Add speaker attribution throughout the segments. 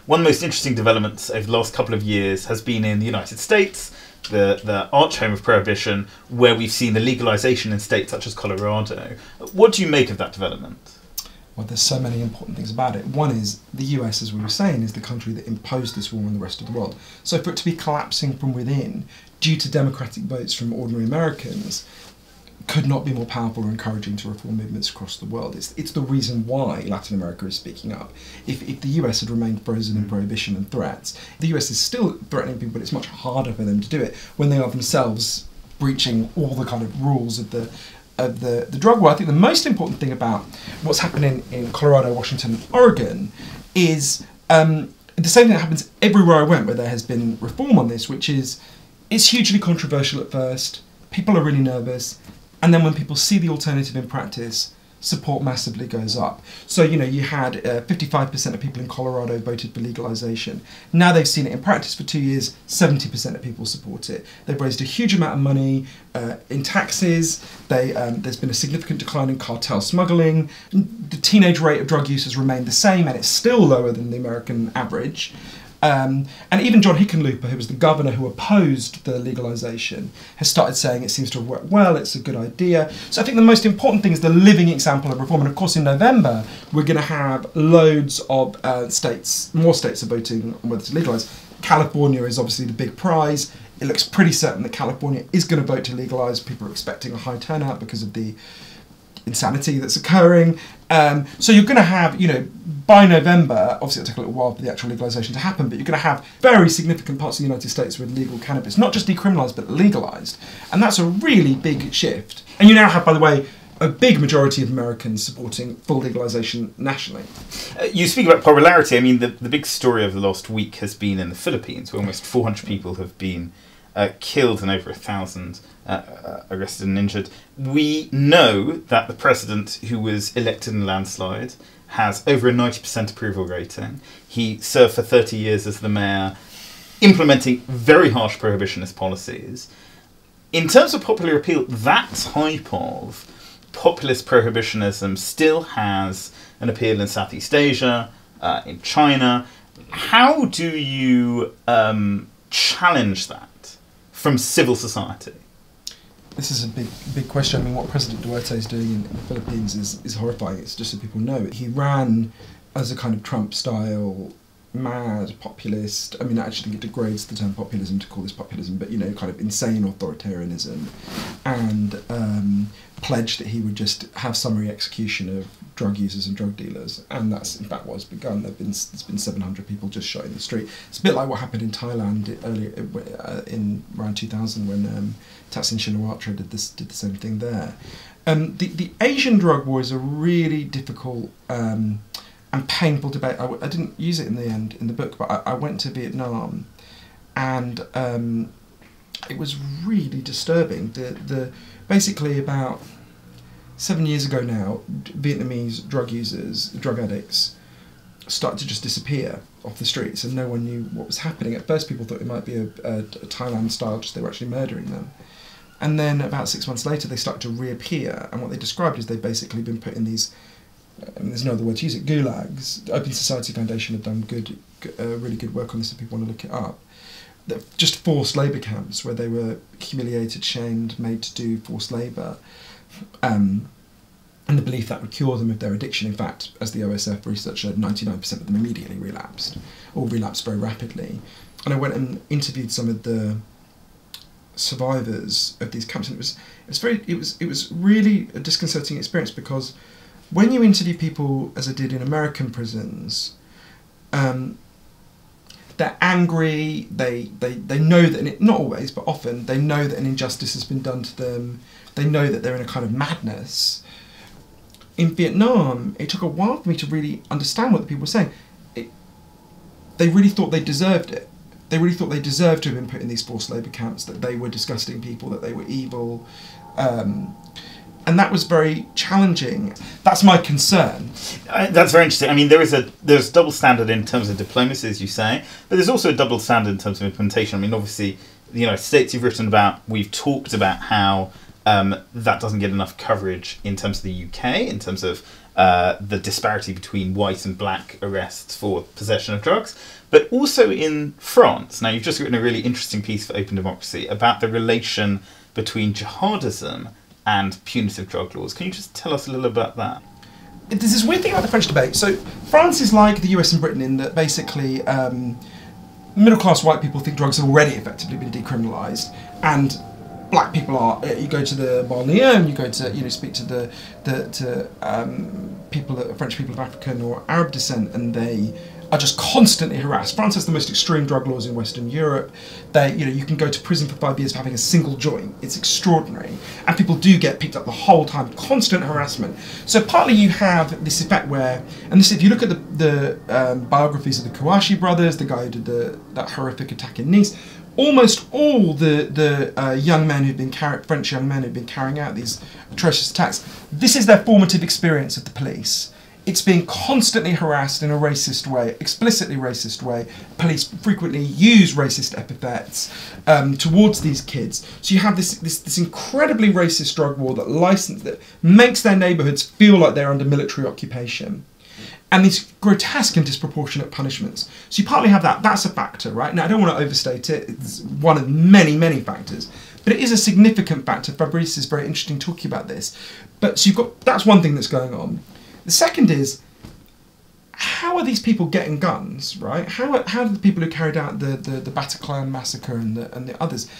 Speaker 1: one of the most interesting developments over the last couple of years has been in the United States, the arch home of prohibition, where we've seen the legalization in states such as Colorado. What do you make of that development?
Speaker 2: Well, there's so many important things about it. One is the US, as we were saying, is the country that imposed this war on the rest of the world. So for it to be collapsing from within due to democratic votes from ordinary Americans could not be more powerful or encouraging to reform movements across the world. It's the reason why Latin America is speaking up. If the US had remained frozen in prohibition and threats, the US is still threatening people, but it's much harder for them to do it when they are themselves breaching all the kind of rules of the drug war. I think the most important thing about what's happening in Colorado, Washington, and Oregon is the same thing that happens everywhere I went where there has been reform on this, which is it's hugely controversial at first, people are really nervous, and then when people see the alternative in practice, support massively goes up. So, you had 55% of people in Colorado voted for legalization. Now they've seen it in practice for 2 years, 70% of people support it. They've raised a huge amount of money in taxes. There's been a significant decline in cartel smuggling. The teenage rate of drug use has remained the same, and it's still lower than the American average. And even John Hickenlooper, who was the governor who opposed the legalisation, has started saying it seems to have worked well, it's a good idea. So I think the most important thing is the living example of reform. And of course in November, we're going to have loads of states, more states are voting on whether to legalise. California is obviously the big prize. It looks pretty certain that California is going to vote to legalise. People are expecting a high turnout because of the insanity that's occurring. So you're going to have, by November, obviously it'll take a little while for the actual legalisation to happen, but you're going to have very significant parts of the United States with legal cannabis, not just decriminalised, but legalised. And that's a really big shift. And you now have, by the way, a big majority of Americans supporting full legalisation nationally.
Speaker 1: You speak about popularity. I mean, the big story of the last week has been in the Philippines, where almost 400 people have been killed and over 1,000 arrested and injured. We know that the president, who was elected in a landslide, has over a 90% approval rating. He served for 30 years as the mayor, implementing very harsh prohibitionist policies. In terms of popular appeal, that type of populist prohibitionism still has an appeal in Southeast Asia, in China. How do you challenge that from civil society?
Speaker 2: This is a big question. I mean, what President Duterte is doing in the Philippines is horrifying. It's just so people know. He ran as a kind of Trump-style mad populist. I mean, actually it degrades the term populism to call this populism, but kind of insane authoritarianism, and pledged that he would just have summary execution of drug users and drug dealers, and that's in fact what's begun. There's been 700 people just shot in the street. It's a bit like what happened in Thailand earlier in around 2000 when Thaksin Shinawatra did the same thing there. The Asian drug war is a really difficult and painful debate. I didn't use it in the end in the book, but I went to Vietnam, and it was really disturbing. Basically about 7 years ago now, Vietnamese drug users, drug addicts, started to just disappear off the streets, and no one knew what was happening. At first people thought it might be a Thailand style, just they were actually murdering them. And then about 6 months later they started to reappear, and what they described is they've basically been put in these, there's no other word to use it, gulags. The Open Society Foundation have done really good work on this if people want to look it up. They're just forced labour camps where they were humiliated, shamed, made to do forced labour, and the belief that would cure them of their addiction. In fact, as the OSF research showed, 99% of them immediately relapsed, or relapsed very rapidly. And I went and interviewed some of the survivors of these camps, and it was really a disconcerting experience, because when you interview people, as I did in American prisons, they're angry, they know that, not always, but often, they know that an injustice has been done to them, they know that they're in a kind of madness. In Vietnam, it took a while for me to really understand what the people were saying. They really thought they deserved it. They really thought they deserved to have been put in these forced labour camps, that they were disgusting people, that they were evil. And that was very challenging. That's my concern.
Speaker 1: That's very interesting. I mean, there's a double standard in terms of diplomacy, as you say, but there's also a double standard in terms of implementation. I mean, obviously, the United States you've written about, we've talked about how that doesn't get enough coverage in terms of the UK, in terms of the disparity between white and black arrests for possession of drugs, but also in France. Now, you've just written a really interesting piece for Open Democracy about the relation between jihadism and punitive drug laws. Can you just tell us a little about that?
Speaker 2: There's this weird thing about the French debate. So France is like the US and Britain in that basically middle-class white people think drugs have already effectively been decriminalised, and black people are. You go to the banlieue and you go to speak to the people, French people of African or Arab descent, and they are just constantly harassed. France has the most extreme drug laws in Western Europe. You can go to prison for 5 years for having a single joint. It's extraordinary, and people do get picked up the whole time. Constant harassment. So partly you have this effect where, and this, if you look at the biographies of the Kouachi brothers, the guy who did that horrific attack in Nice, almost all the young men French young men who've been carrying out these atrocious attacks, this is their formative experience of the police. It's being constantly harassed in a racist way, explicitly racist way. Police frequently use racist epithets towards these kids. So you have this incredibly racist drug war that makes their neighbourhoods feel like they're under military occupation. And these grotesque and disproportionate punishments. So you partly have that. That's a factor, right? Now, I don't want to overstate it. It's one of many, many factors. But it is a significant factor. Fabrice is very interesting talking about this. But so that's one thing that's going on. The second is, how are these people getting guns, right? How do the people who carried out the Bataclan massacre and the others?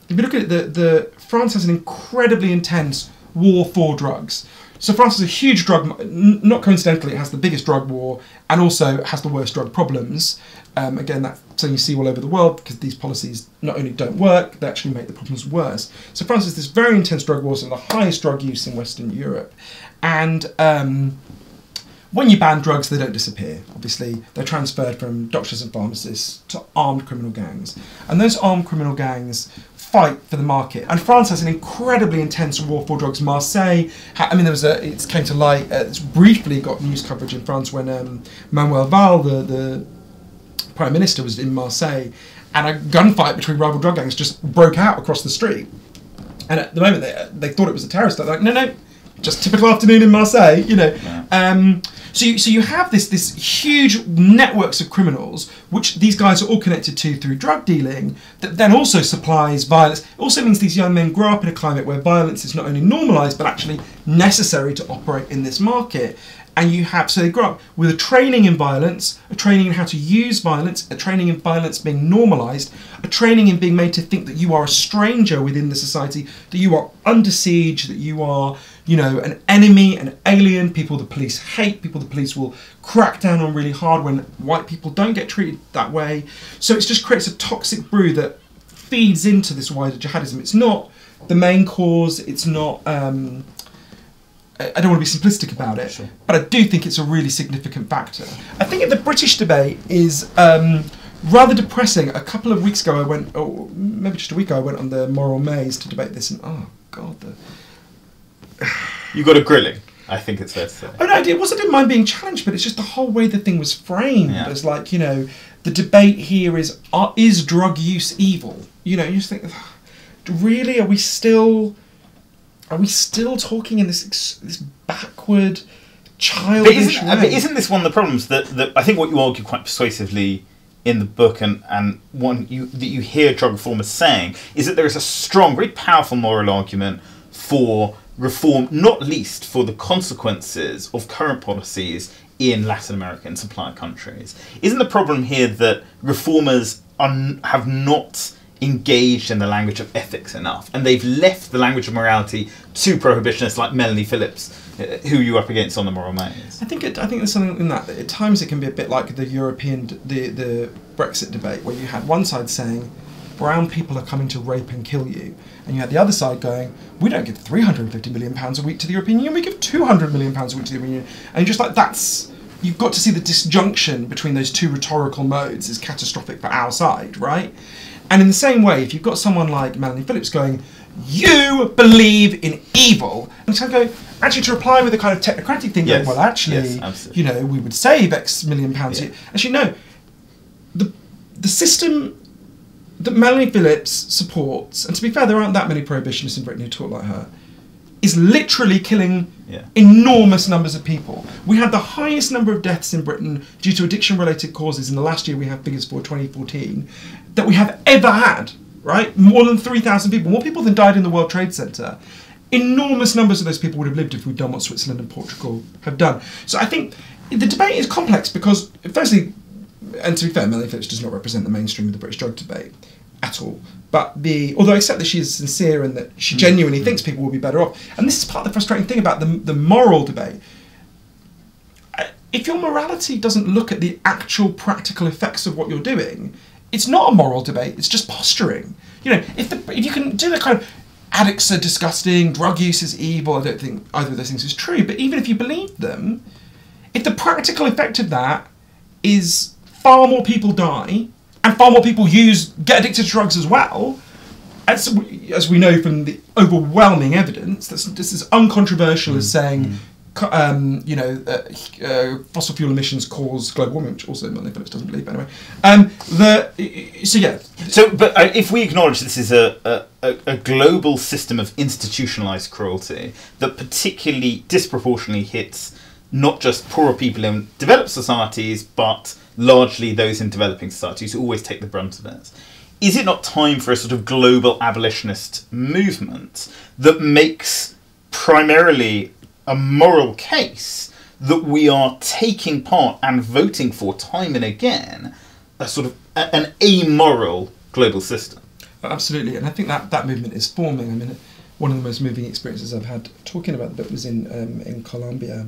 Speaker 2: If you look at it, France has an incredibly intense war for drugs. So France is a huge drug, not coincidentally, it has the biggest drug war and also has the worst drug problems. Again, that's something you see all over the world because these policies not only don't work, they actually make the problems worse. So France has this very intense drug wars and the highest drug use in Western Europe. And when you ban drugs, they don't disappear. Obviously, they're transferred from doctors and pharmacists to armed criminal gangs. And those armed criminal gangs fight for the market. And France has an incredibly intense war for drugs. Marseille, it came to light, it's briefly got news coverage in France when Manuel Valls, the Prime Minister, was in Marseille, and a gunfight between rival drug gangs just broke out across the street. And at the moment, they thought it was a terrorist attack. They're like, no, just typical afternoon in Marseille, Yeah. So you have this huge networks of criminals, which these guys are all connected to through drug dealing, that then also supplies violence. It also means these young men grow up in a climate where violence is not only normalised, but actually necessary to operate in this market. And so they grow up with a training in violence, a training in how to use violence, a training in violence being normalised, a training in being made to think that you are a stranger within the society, that you are under siege, that you are, an enemy, an alien, people the police hate, people the police will crack down on really hard when white people don't get treated that way. So it just creates a toxic brew that feeds into this wider jihadism. It's not the main cause, it's not... I don't want to be simplistic about it, sure, but I do think it's a really significant factor. I think the British debate is rather depressing. A couple of weeks ago maybe just a week ago, I went on the Moral Maze to debate this, and oh god, you
Speaker 1: got a grilling, I think it's fair to say.
Speaker 2: Oh no, it didn't mind being challenged, but it's just the whole way the thing was framed. Yeah. As like, the debate here is drug use evil? You just think, really, are we still talking in this backward, childish way?
Speaker 1: But isn't this one of the problems that I think what you argue quite persuasively in the book and one that you hear drug reformers saying is that there is a strong, very powerful moral argument for reform, not least for the consequences of current policies in Latin American supplier countries. Isn't the problem here that reformers have not engaged in the language of ethics enough, and they've left the language of morality to prohibitionists like Melanie Phillips, who you're up against on the Moral Maze?
Speaker 2: I think there's something in that. At times it can be a bit like the the Brexit debate, where you had one side saying brown people are coming to rape and kill you, and you had the other side going, we don't give £350 million a week to the European Union, we give £200 million a week to the European Union, and just like you've got to see the disjunction between those two rhetorical modes is catastrophic for our side, right? And in the same way, if you've got someone like Melanie Phillips going, you believe in evil, and so going, actually to reply with a kind of technocratic thing, yes, going, well, actually, yes, we would save X million pounds. Yeah. Actually, no. The system that Melanie Phillips supports, and to be fair, there aren't that many prohibitionists in Britain who talk like her, is literally killing
Speaker 1: Yeah.
Speaker 2: enormous numbers of people. We had the highest number of deaths in Britain due to addiction-related causes in the last year we have figures for 2014 that we have ever had, right? More than 3,000 people, more people than died in the World Trade Center. Enormous numbers of those people would have lived if we'd done what Switzerland and Portugal have done. So I think the debate is complex because, firstly, and to be fair, Melanie Phillips does not represent the mainstream of the British drug debate at all. But although I accept that she is sincere and that she genuinely thinks people will be better off, and this is part of the frustrating thing about the moral debate. If your morality doesn't look at the actual practical effects of what you're doing, it's not a moral debate. It's just posturing. You know, if you can do the kind of addicts are disgusting, drug use is evil, I don't think either of those things is true. But even if you believe them, if the practical effect of that is far more people die and far more people get addicted to drugs as well, as we know from the overwhelming evidence, this is uncontroversial as saying, fossil fuel emissions cause global warming, which also Melanie Phillips doesn't believe, anyway.
Speaker 1: But if we acknowledge this is a global system of institutionalized cruelty that particularly disproportionately hits not just poorer people in developed societies, but largely those in developing societies who always take the brunt of it, is it not time for a sort of global abolitionist movement that makes primarily a moral case that we are taking part and voting for time and again a sort of an amoral global system?
Speaker 2: Absolutely, and I think that movement is forming. I mean, one of the most moving experiences I've had talking about the book was in Colombia.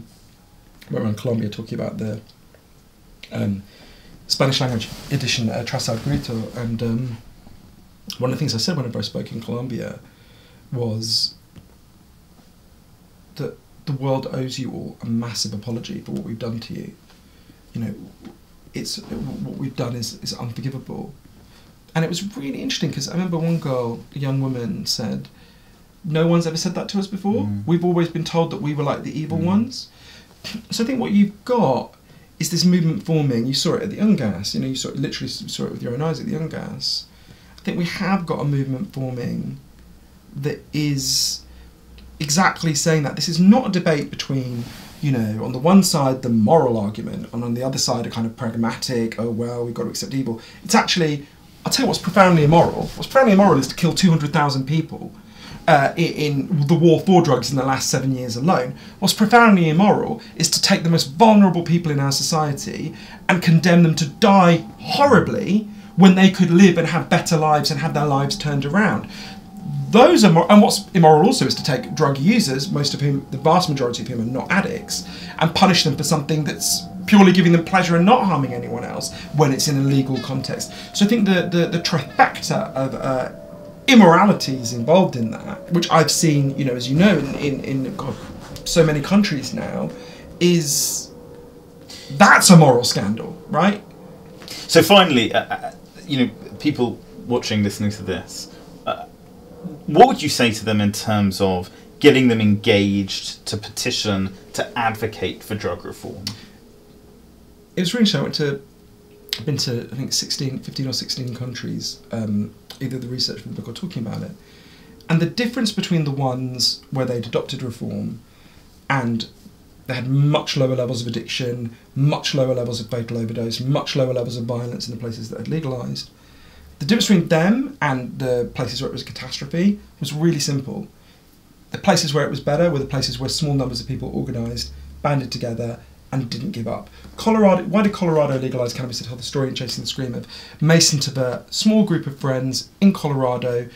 Speaker 2: We were in Colombia talking about the Spanish language edition Tras el Grito, and one of the things I said whenever I spoke in Colombia was that the world owes you all a massive apology for what we've done to you. You know, what we've done is unforgivable. And it was really interesting because I remember one girl, a young woman, said, "No one's ever said that to us before. We've always been told that we were like the evil ones." So I think what you've got is this movement forming. You saw it at the Ungas, you literally saw it with your own eyes at the Ungas. I think we have got a movement forming that is exactly saying that. This is not a debate between, on the one side the moral argument and on the other side a kind of pragmatic, oh well, we've got to accept evil. It's actually, I'll tell you what's profoundly immoral. What's profoundly immoral is to kill 200,000 people in the war for drugs in the last 7 years alone. What's profoundly immoral is to take the most vulnerable people in our society and condemn them to die horribly when they could live and have better lives and have their lives turned around. Those are and what's immoral also is to take drug users, most of whom, the vast majority of whom are not addicts, and punish them for something that's purely giving them pleasure and not harming anyone else when it's in a legal context. So I think the trifecta of immoralities involved in that, which I've seen, as you know, in so many countries now, that's a moral scandal, right?
Speaker 1: So finally, people watching, listening to this, what would you say to them in terms of getting them engaged to petition, to advocate for drug reform?
Speaker 2: It was really interesting. I've been to, I think, 15 or 16 countries, either the research for the book or talking about it. And the difference between the ones where they'd adopted reform and they had much lower levels of addiction, much lower levels of fatal overdose, much lower levels of violence in the places that had legalised, the difference between them and the places where it was a catastrophe was really simple. The places where it was better were the places where small numbers of people organised, banded together, and didn't give up. Colorado, why did Colorado legalise cannabis? To tell the story in Chasing the Scream of Mason Tavert, small group of friends in Colorado,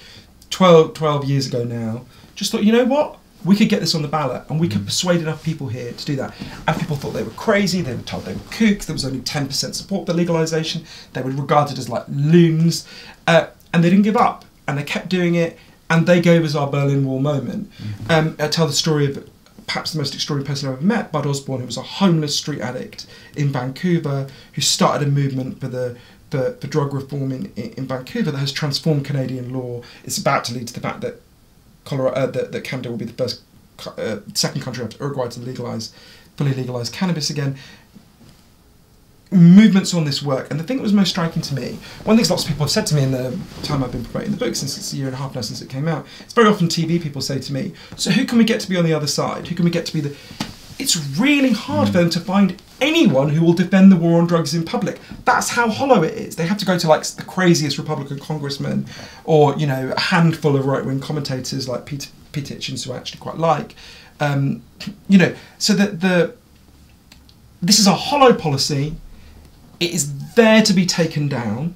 Speaker 2: 12 years ago now, just thought, you know what? We could get this on the ballot and we could persuade enough people here to do that. And people thought they were crazy, they were told they were kooks, there was only 10% support for legalisation, they were regarded as like loons, and they didn't give up, and they kept doing it, and they gave us our Berlin Wall moment. I tell the story of perhaps the most extraordinary person I've ever met, Bud Osborne, who was a homeless street addict in Vancouver, who started a movement for drug reform in Vancouver that has transformed Canadian law. It's about to lead to the fact that that Canada will be the first, second country after Uruguay to fully legalise cannabis again. movements on this work, and the thing that was most striking to me, one of the things lots of people have said to me in the time I've been promoting the book, since it's a year and a half now since it came out, it's very often TV people say to me, so who can we get to be on the other side? Who can we get to be the... It's really hard for them to find anyone who will defend the war on drugs in public. That's how hollow it is. They have to go to like the craziest Republican congressman, or, you know, a handful of right-wing commentators like Peter Hitchens, who I actually quite like. You know, so that this is a hollow policy. It is there to be taken down.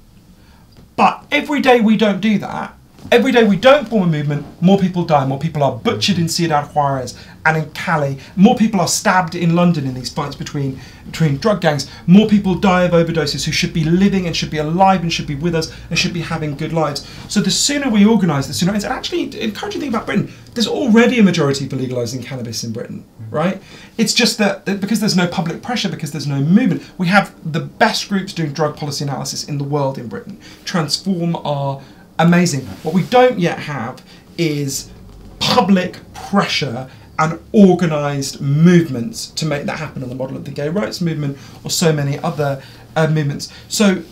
Speaker 2: But every day we don't do that, every day we don't form a movement, more people die, more people are butchered in Ciudad Juarez and in Cali, more people are stabbed in London in these fights between drug gangs, more people die of overdoses who should be living and should be alive and should be with us and should be having good lives. So the sooner we organise, the sooner... And actually, the encouraging thing about Britain, there's already a majority for legalising cannabis in Britain, right? It's just that because there's no public pressure, because there's no movement, we have the best groups doing drug policy analysis in the world in Britain. Transform are amazing. What we don't yet have is public pressure and organised movements to make that happen on the model of the gay rights movement or so many other movements. So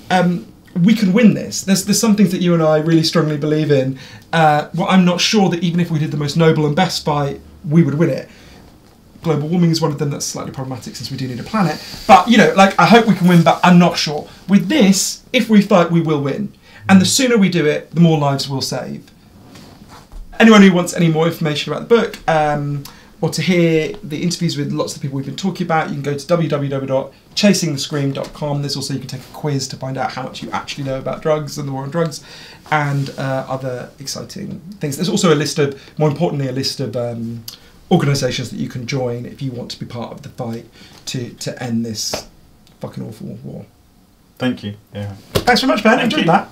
Speaker 2: we can win this. There's some things that you and I really strongly believe in. Well, I'm not sure that even if we did the most noble and best fight, we would win it. Global warming is one of them that's slightly problematic since we do need a planet. But, you know, like, I hope we can win, but I'm not sure. With this, if we fight, we will win. And the sooner we do it, the more lives we'll save. Anyone who wants any more information about the book, or to hear the interviews with lots of the people we've been talking about, you can go to www.chasingthescream.com. There's also, you can take a quiz to find out how much you actually know about drugs and the war on drugs, and other exciting things. There's also a list of, more importantly, a list of organisations that you can join if you want to be part of the fight to end this fucking awful war.
Speaker 1: Thank you. Yeah.
Speaker 2: Thanks very much, Ben. Enjoyed that.